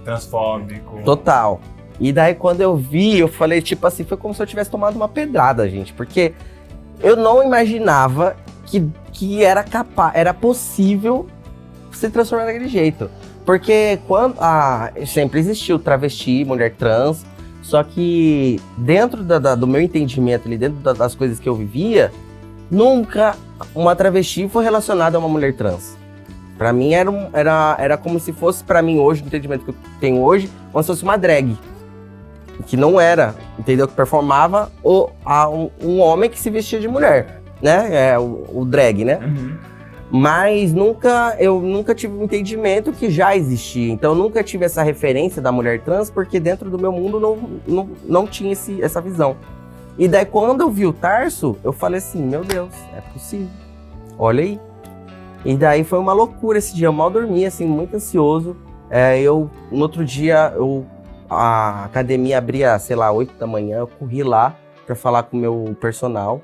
transfóbico. Total. E daí quando eu vi, eu falei, tipo assim, foi como se eu tivesse tomado uma pedrada, gente. Porque eu não imaginava que era possível se transformar daquele jeito. Porque sempre existiu travesti, mulher trans, só que dentro do meu entendimento ali, dentro das coisas que eu vivia, nunca uma travesti foi relacionada a uma mulher trans. Pra mim era como se fosse, pra mim hoje, no entendimento que eu tenho hoje, como se fosse uma drag. Que não era, entendeu? Que performava um homem que se vestia de mulher, né? O drag, né? Mas eu nunca tive um entendimento que já existia. Então eu nunca tive essa referência da mulher trans, porque dentro do meu mundo não tinha essa visão. E daí quando eu vi o Tarso, eu falei assim, meu Deus, é possível. Olha aí. E daí foi uma loucura esse dia, eu mal dormi, assim, muito ansioso. No outro dia, a academia abria, sei lá, 8 da manhã, eu corri lá pra falar com o meu personal.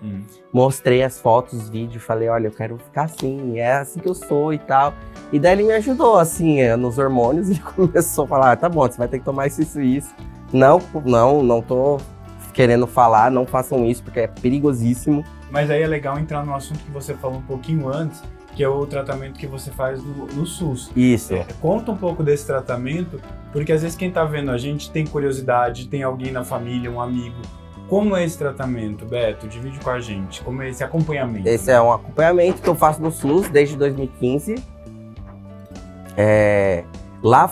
Mostrei as fotos, os vídeos, falei, olha, eu quero ficar assim, é assim que eu sou e tal. E daí ele me ajudou, assim, nos hormônios, e começou a falar, tá bom, você vai ter que tomar isso e isso. Não tô querendo falar, não façam isso, porque é perigosíssimo. Mas aí é legal entrar no assunto que você falou um pouquinho antes, que é o tratamento que você faz no SUS. Isso. Conta um pouco desse tratamento, porque às vezes quem tá vendo a gente tem curiosidade, tem alguém na família, um amigo. Como é esse tratamento, Beto? Divide com a gente. Como é esse acompanhamento? Esse é um acompanhamento que eu faço no SUS desde 2015. Lá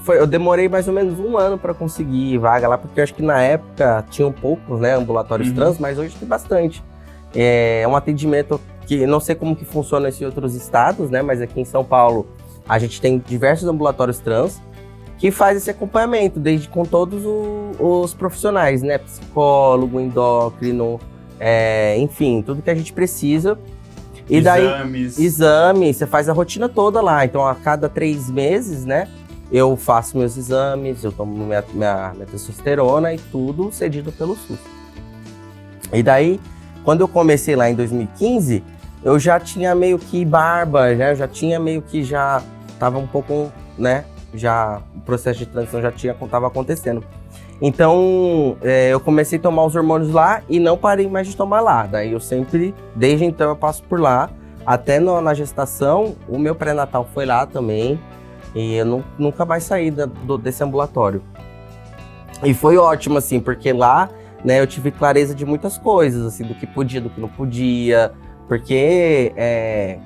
eu demorei mais ou menos 1 ano para conseguir vaga lá, porque eu acho que na época tinham poucos, né, ambulatórios trans, mas hoje tem bastante. É um atendimento que não sei como que funciona em outros estados, né, mas aqui em São Paulo a gente tem diversos ambulatórios trans que faz esse acompanhamento, desde com todos os profissionais, né, psicólogo, endócrino, enfim, tudo que a gente precisa. E exames, você faz a rotina toda lá. Então, a cada 3 meses, né, eu faço meus exames, eu tomo minha testosterona e tudo cedido pelo SUS. E daí, quando eu comecei lá em 2015, eu já tinha meio que barba, eu já tinha meio que tava um pouco, né, o processo de transição tava acontecendo. Então, eu comecei a tomar os hormônios lá e não parei mais de tomar lá. Daí eu sempre, desde então eu passo por lá. Até na gestação, o meu pré-natal foi lá também. E eu nunca mais saí desse ambulatório. E foi ótimo, assim, porque lá, né, eu tive clareza de muitas coisas, assim, do que podia, do que não podia. Porque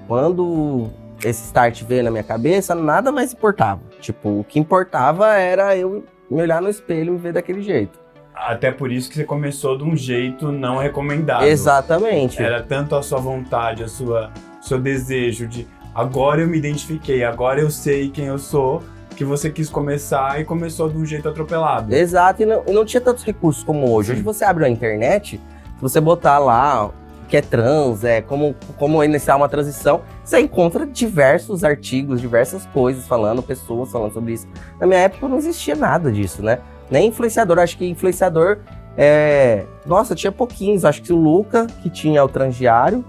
quando esse start veio na minha cabeça, nada mais importava. Tipo, o que importava era eu me olhar no espelho e me ver daquele jeito. Até por isso que você começou de um jeito não recomendado. Exatamente. Era tanto a sua vontade, seu desejo de agora eu me identifiquei, agora eu sei quem eu sou, que você quis começar e começou de um jeito atropelado. Exato, e não tinha tantos recursos como hoje. Hoje você abre a internet, se você botar lá que é trans, como iniciar uma transição, você encontra diversos artigos, diversas coisas pessoas falando sobre isso. Na minha época não existia nada disso, né? Nem influenciador, acho que influenciador, nossa, tinha pouquinhos, acho que o Luca, que tinha o Transdiário,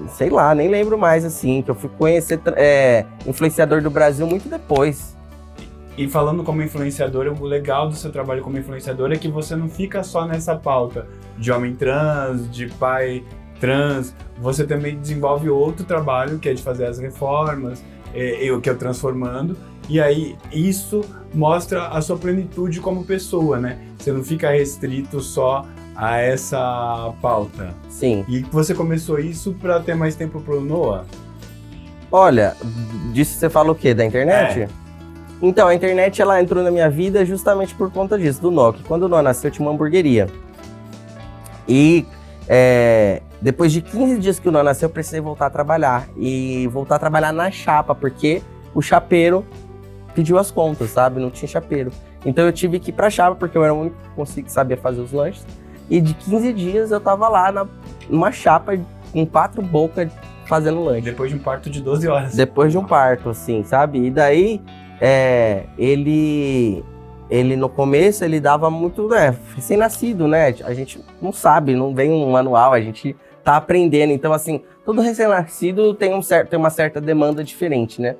sei lá, nem lembro mais, assim, que eu fui conhecer influenciador do Brasil muito depois. E falando como influenciador, o legal do seu trabalho como influenciador é que você não fica só nessa pauta de homem trans, de pai trans, você também desenvolve outro trabalho, que é de fazer as reformas, que é o Transformando, e aí isso mostra a sua plenitude como pessoa, né? Você não fica restrito só a essa pauta. Sim. E você começou isso para ter mais tempo pro Noah? Olha, disso você fala o quê? Da internet? Então, a internet ela entrou na minha vida justamente por conta disso, do Noah. Quando o Noah nasceu, eu tinha uma hamburgueria. E depois de 15 dias que o Noah nasceu, eu precisei voltar a trabalhar. E voltar a trabalhar na chapa, porque o chapeiro pediu as contas, sabe? Não tinha chapeiro. Então eu tive que ir pra chapa, porque eu era o único que sabia fazer os lanches. E de 15 dias eu tava lá numa chapa com 4 bocas fazendo lanche. Depois de um parto de 12 horas. Depois de um parto, assim, sabe? E daí, ele no começo, ele dava muito, recém-nascido, né? A gente não sabe, não vem um manual, a gente tá aprendendo. Então, assim, todo recém-nascido tem uma certa demanda diferente, né?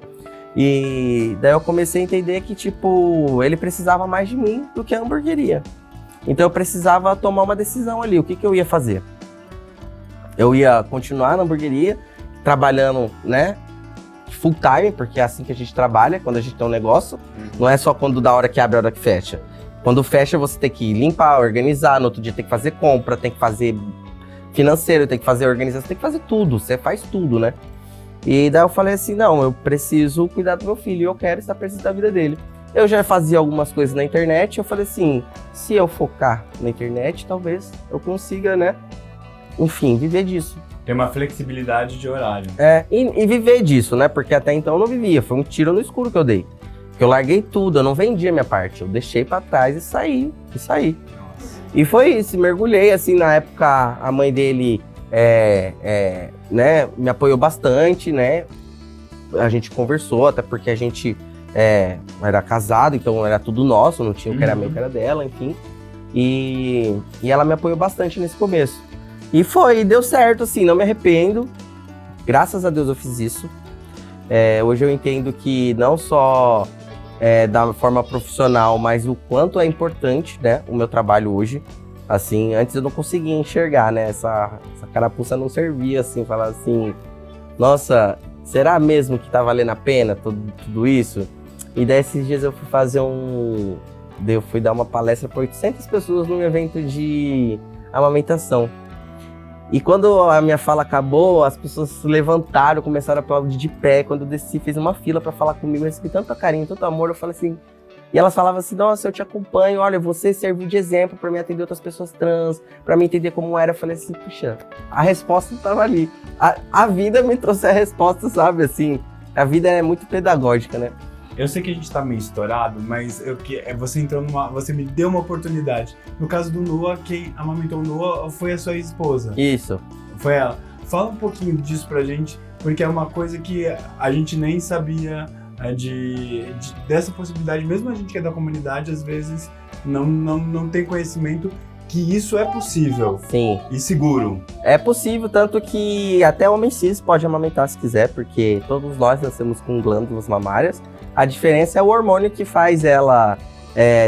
E daí eu comecei a entender que, tipo, ele precisava mais de mim do que a hamburgueria. Então eu precisava tomar uma decisão ali, o que eu ia fazer? Eu ia continuar na hamburgueria, trabalhando, né, full time, porque é assim que a gente trabalha quando a gente tem um negócio. Não é só quando da hora que abre, a hora que fecha. Quando fecha, você tem que limpar, organizar, no outro dia tem que fazer compra, tem que fazer financeiro, tem que fazer organização, tem que fazer tudo, você faz tudo, né? E daí eu falei assim, não, eu preciso cuidar do meu filho, eu quero estar presente da vida dele. Eu já fazia algumas coisas na internet, eu falei assim, se eu focar na internet, talvez eu consiga, né, enfim, viver disso. Tem uma flexibilidade de horário. E viver disso, né, porque até então eu não vivia, foi um tiro no escuro que eu dei. Porque eu larguei tudo, eu não vendia minha parte, eu deixei pra trás e saí. E foi isso, mergulhei, assim, na época a mãe dele, né, me apoiou bastante, né, a gente conversou, até porque a gente era casado, então era tudo nosso, não tinha o que era meu, o que era dela, enfim. E ela me apoiou bastante nesse começo. E deu certo, assim, não me arrependo. Graças a Deus eu fiz isso. Hoje eu entendo que não só da forma profissional, mas o quanto é importante, né, o meu trabalho hoje. Assim, antes eu não conseguia enxergar, né, essa carapuça não servia, assim, falar assim, nossa, será mesmo que tá valendo a pena tudo isso? E daí esses dias eu fui fazer eu fui dar uma palestra para 800 pessoas num evento de amamentação. E quando a minha fala acabou, as pessoas se levantaram, começaram a aplaudir de pé. Quando eu desci, fez uma fila para falar comigo, eu recebi tanto carinho, tanto amor, eu falei assim... E elas falavam assim, nossa, eu te acompanho, olha, você serviu de exemplo para mim atender outras pessoas trans, para mim entender como era. Eu falei assim, puxa, a resposta estava ali. A vida me trouxe a resposta, sabe, assim, a vida é muito pedagógica, né? Eu sei que a gente tá meio estourado, mas você me deu uma oportunidade. No caso do Noah, quem amamentou o Noah foi a sua esposa. Isso. Foi ela. Fala um pouquinho disso pra gente, porque é uma coisa que a gente nem sabia dessa possibilidade. Mesmo a gente que é da comunidade, às vezes não tem conhecimento que isso é possível. Sim. E seguro. É possível, tanto que até homem cis pode amamentar se quiser, porque todos nós nascemos com glândulas mamárias. A diferença é o hormônio que faz ela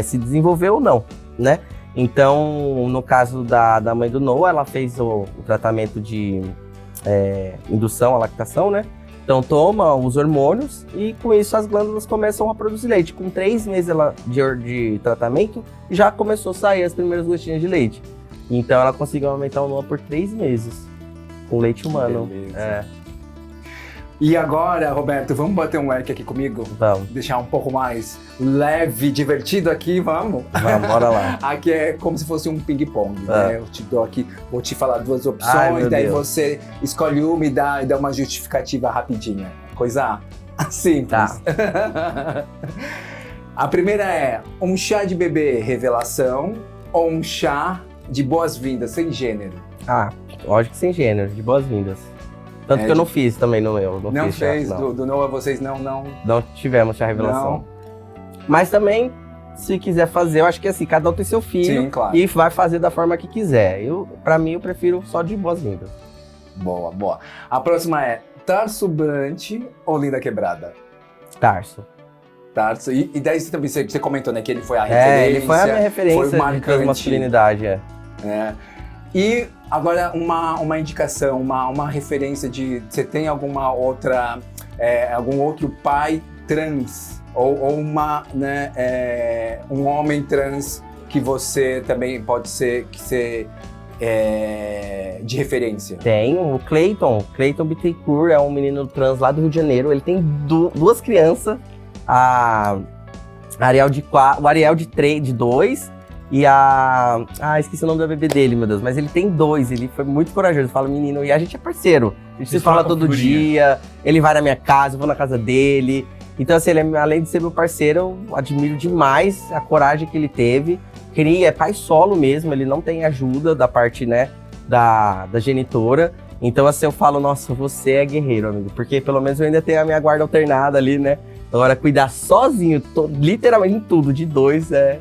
se desenvolver ou não, né? Então, no caso da mãe do Noah, ela fez o tratamento de indução à lactação, né? Então, toma os hormônios e com isso as glândulas começam a produzir leite. Com 3 meses de tratamento, já começou a sair as primeiras gotinhas de leite. Então, ela conseguiu aumentar o Noah por 3 meses com leite humano. Beleza. E agora, Roberto, vamos bater um leque aqui comigo? Vamos. Deixar um pouco mais leve, divertido aqui, vamos? Vamos, bora lá. Aqui é como se fosse um ping-pong, né? Eu te dou aqui, vou te falar 2 opções, Ai, daí Deus. você escolhe uma e dá uma justificativa rapidinha. Coisa simples. Tá. A primeira é um chá de bebê revelação ou um chá de boas-vindas, sem gênero? Lógico que sem gênero, de boas-vindas. Tanto que eu não fiz também no meu. Não fiz fez, chá, não. do Noah vocês não... Não tivemos chá revelação. Mas também, se quiser fazer, eu acho que assim, cada um tem seu filho. Sim, claro. E vai fazer da forma que quiser. Pra mim, eu prefiro só de boas-vindas. Boa, boa. A próxima é Tarso Brant ou Linda Quebrada? Tarso. Tarso. E daí você comentou, né, que ele foi a referência. Ele foi a minha referência foi marcante. de transmasculinidade, E agora uma indicação, uma referência de... Você tem alguma outra... algum outro pai trans? Ou uma, né, um homem trans que você também pode ser... de referência? Tem o Clayton Bittencourt, é um menino trans lá do Rio de Janeiro. Ele tem 2 crianças, o Ariel de 2 e esqueci o nome da bebê dele, meu Deus, mas ele tem 2, ele foi muito corajoso, fala menino, e a gente é parceiro, a gente se fala todo dia, ele vai na minha casa, eu vou na casa dele, então assim, ele, além de ser meu parceiro, eu admiro demais a coragem que ele teve, é pai solo mesmo, ele não tem ajuda da parte, né, da genitora, Então, assim, eu falo, nossa, você é guerreiro, amigo. Porque pelo menos eu ainda tenho a minha guarda alternada ali, né? Agora, cuidar sozinho, literalmente em tudo, de 2 é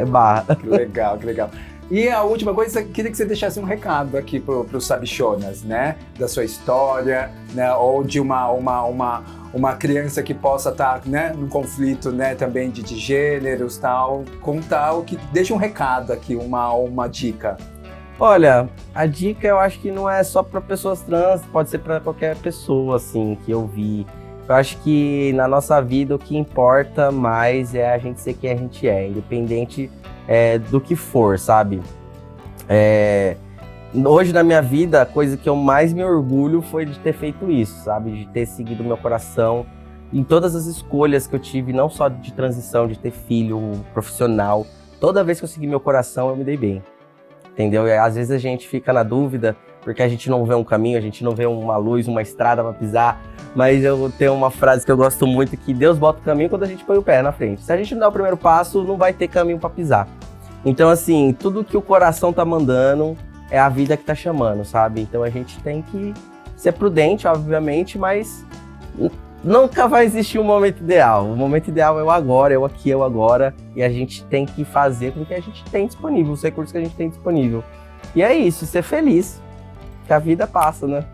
barra. Que legal, que legal. E a última coisa, eu queria que você deixasse um recado aqui pros sabichonas, né? Da sua história, né? Ou de uma criança que possa estar, né, num conflito, né, também de gêneros, tal. Contar o que... Deixa um recado aqui, uma dica. Olha, a dica eu acho que não é só para pessoas trans, pode ser para qualquer pessoa, assim, que eu vi. Eu acho que na nossa vida o que importa mais é a gente ser quem a gente é, independente do que for, sabe? Hoje na minha vida, a coisa que eu mais me orgulho foi de ter feito isso, sabe? De ter seguido meu coração em todas as escolhas que eu tive, não só de transição, de ter filho, profissional. Toda vez que eu segui meu coração, eu me dei bem. Entendeu? E às vezes a gente fica na dúvida, porque a gente não vê um caminho, a gente não vê uma luz, uma estrada para pisar. Mas eu tenho uma frase que eu gosto muito, que Deus bota o caminho quando a gente põe o pé na frente. Se a gente não der o primeiro passo, não vai ter caminho para pisar. Então, assim, tudo que o coração tá mandando é a vida que tá chamando, sabe? Então a gente tem que ser prudente, obviamente, mas nunca vai existir um momento ideal. O momento ideal é o agora, é o aqui, é o agora. E a gente tem que fazer com o que a gente tem disponível, os recursos que a gente tem disponível. E é isso, ser feliz. Que a vida passa, né?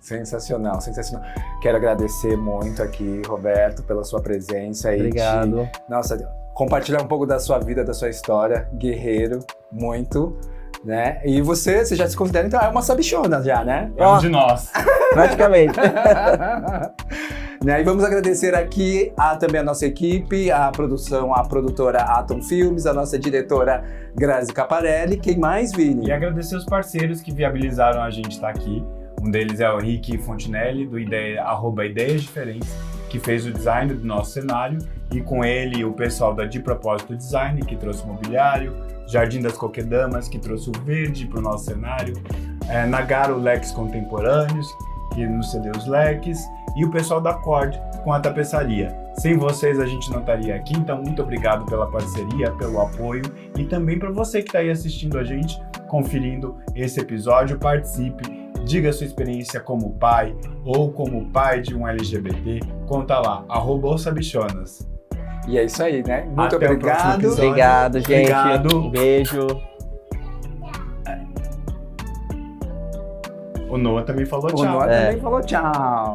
Sensacional, sensacional. Quero agradecer muito aqui, Roberto, pela sua presença. Obrigado. Nossa, compartilhar um pouco da sua vida, da sua história. Guerreiro, muito, né? E você já se considera, então, é uma sabichona já, né? É um de nós. Praticamente. Né? E vamos agradecer aqui também a nossa equipe, a produção, a produtora Atom Filmes, a nossa diretora Grazi Caparelli. Quem mais, Vini? E agradecer os parceiros que viabilizaram a gente estar aqui. Um deles é o Rick Fontinelli, do @Ideias Diferentes, que fez o design do nosso cenário. E com ele, o pessoal da De Propósito Design, que trouxe o mobiliário. Jardim das Coquedamas, que trouxe o verde para o nosso cenário. Nagaro Leques Contemporâneos, que nos cedeu os leques. E o pessoal da Cord com a tapeçaria. Sem vocês a gente não estaria aqui, então muito obrigado pela parceria, pelo apoio e também para você que está aí assistindo a gente, conferindo esse episódio, participe, diga a sua experiência como pai ou como pai de um LGBT, conta lá, @sabichonas. E é isso aí, né? Muito Até o próximo obrigado. episódio. Obrigado, gente. Obrigado. Um beijo. O Noah também falou O tchau. Noah também falou tchau.